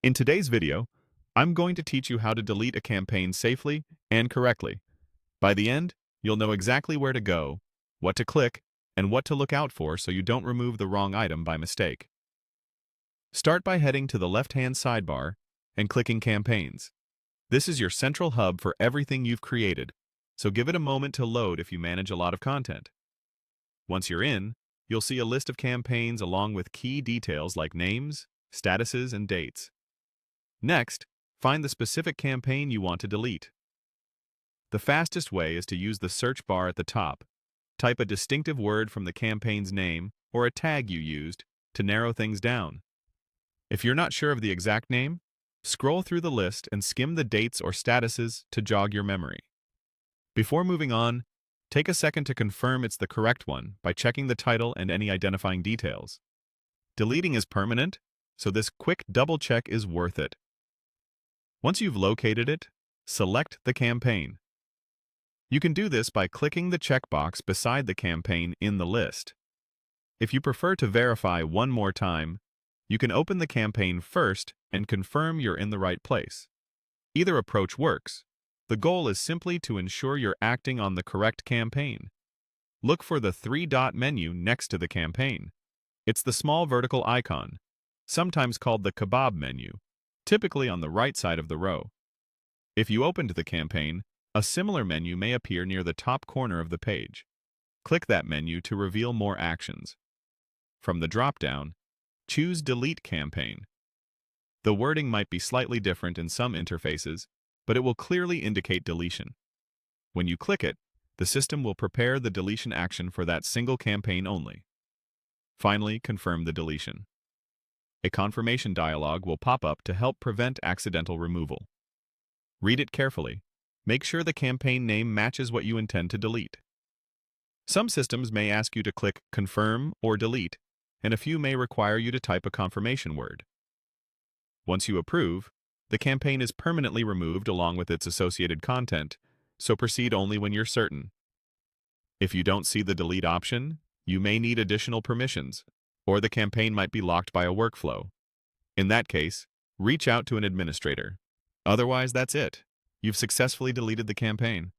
In today's video, I'm going to teach you how to delete a campaign safely and correctly. By the end, you'll know exactly where to go, what to click, and what to look out for so you don't remove the wrong item by mistake. Start by heading to the left-hand sidebar and clicking Campaigns. This is your central hub for everything you've created, so give it a moment to load if you manage a lot of content. Once you're in, you'll see a list of campaigns along with key details like names, statuses, and dates. Next, find the specific campaign you want to delete. The fastest way is to use the search bar at the top. Type a distinctive word from the campaign's name or a tag you used to narrow things down. If you're not sure of the exact name, scroll through the list and skim the dates or statuses to jog your memory. Before moving on, take a second to confirm it's the correct one by checking the title and any identifying details. Deleting is permanent, so this quick double check is worth it. Once you've located it, select the campaign. You can do this by clicking the checkbox beside the campaign in the list. If you prefer to verify one more time, you can open the campaign first and confirm you're in the right place. Either approach works. The goal is simply to ensure you're acting on the correct campaign. Look for the three-dot menu next to the campaign. It's the small vertical icon, sometimes called the kebab menu, typically on the right side of the row. If you opened the campaign, a similar menu may appear near the top corner of the page. Click that menu to reveal more actions. From the drop-down, choose Delete Campaign. The wording might be slightly different in some interfaces, but it will clearly indicate deletion. When you click it, the system will prepare the deletion action for that single campaign only. Finally, confirm the deletion. A confirmation dialog will pop up to help prevent accidental removal. Read it carefully. Make sure the campaign name matches what you intend to delete. Some systems may ask you to click Confirm or Delete, and a few may require you to type a confirmation word. Once you approve, the campaign is permanently removed along with its associated content, so proceed only when you're certain. If you don't see the delete option, you may need additional permissions, or the campaign might be locked by a workflow. In that case, reach out to an administrator. Otherwise, that's it. You've successfully deleted the campaign.